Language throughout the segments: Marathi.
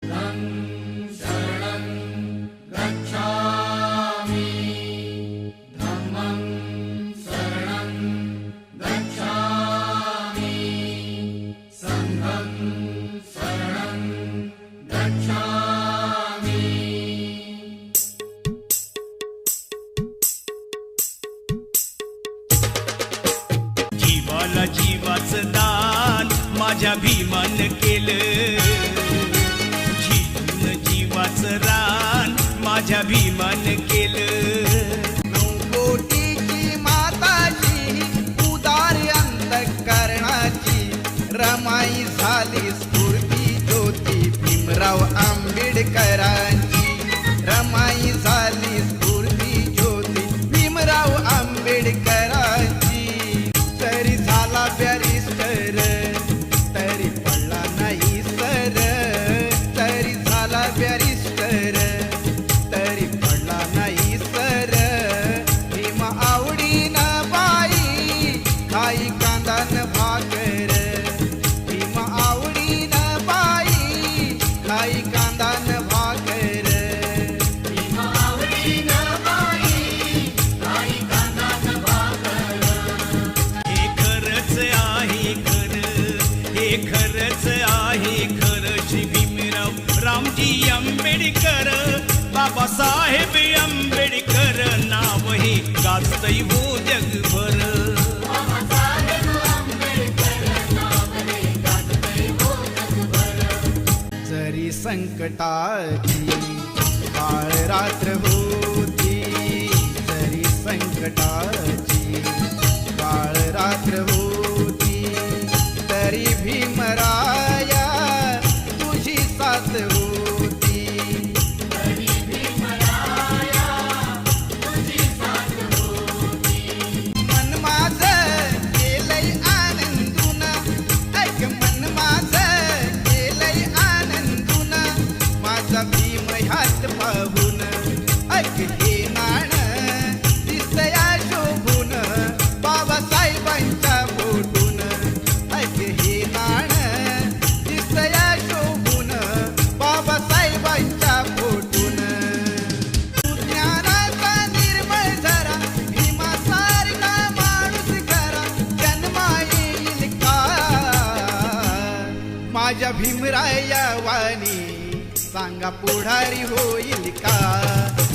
जीवाला जीवाचं दान माझ्या भीमान केलं, जीवन जीवाचं रान माझ्या भीमान केलं. 9 कोटीची माताची उदार अंतःकरणाची रमाई झाली स्फूर्ती ज्योती भीमराव आंबेडकरांची. रमाई झाली स्फूर्ती ज्योती भीमराव आंबेडकरांची. तरी झाला बॅरिस्टर तरी पडला नाही सर, तरी झाला बॅरिस्टर तरी पडला नाही सर. भीम आवडीनं बाई खाई कांदान भाकर, भीम आवडीनं बाई खाई कांदान भाकर. खरंच आहे खरं श्री भीमराव रामजी आंबेडकर, बाबासाहेब आंबेडकर नाव हे गाजतंय हो जगभर. जरी संकटाची काळ रात्र होती, जरी संकटाची काळ रात्र होती, तरी भीमराया तुझी साथ होती. मन माझं केलंय आनंदून, ऐक मन माझं केलंय आनंदून, माझा भीम ह्यात पाहून. ऐक हे नाण दिसया शोभून बाबासाहेबांच्या फोटून. ऐक हे नाण दिसया शोभून बाबासाहेबांच्या फोटून. ज्ञानाचा निर्मळ झरा भीमासारखा माणूस खरा जन्मा येईल का. माझ्या भीमराया वाणी सांगा पुढारी होईल का.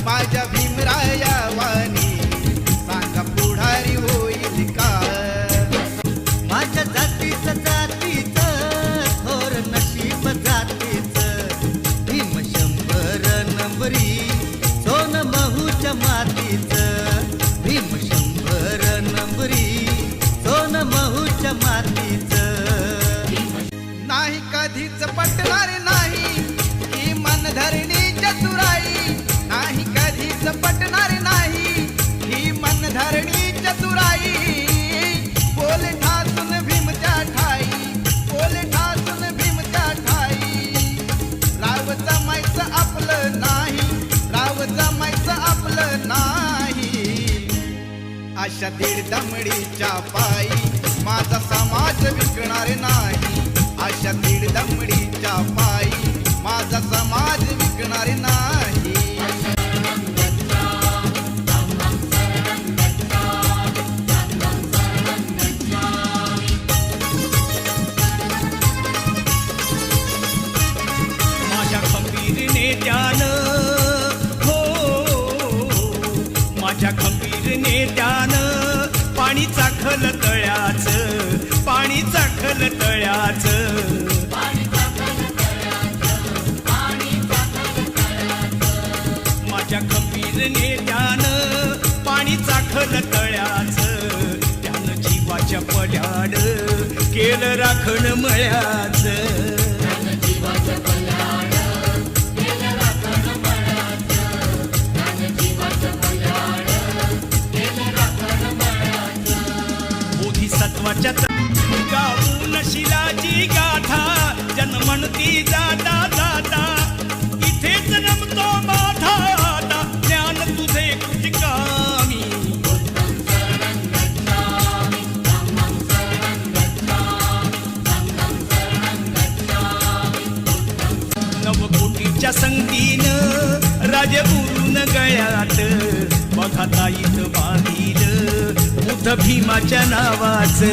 माझ्या भीमराया वाणी सांगा पुढारी होईल का. माझ्या जातीचं थोर नशीब जातीचं भीम 100 नंबरी सोन महूच्या मातीचं. भीम 100 नंबरी सोन महूच्या मातीचं. नाही कधीच पटणार नाही ही मनधरणी चतुराई, नाही कधीच पटणार नाही ही मनधरणी चतुराई. बोल ठासून भीमच्या ठाई, बोल ठासून भीमच्या ठाई. राव जमायचं आपलं नाही, राव जमायचं आपलं नाही. अशा दीड दमडीच्या पायी माझा समाज विकणार नाही. अशा दीड दमडीच्या पायी माझा समाज विकणार नाही. माझ्या खंबीर नेत्यानं हो, माझ्या खंबीर नेत्यानं पाणी चाखल तळ्याचं, पाणी चाखल तळ्याचं. माझ्या खंबीर नेत्यानं पाणी चाखल तळ्याचं, त्यानं जीवाच्या पल्याड केलं राखण मळ्याचं. बोधिसत्वाच्या गाऊन शिलाची गाथा जन्मणती जाता जाता, इथेच रमतो माझा आता ज्ञान तुझे कृतिकामी. त्यांच्या संगतीनं राज उरून गळ्यात बघा ताईत बांधील बुद्ध भीमाच्या नावाचं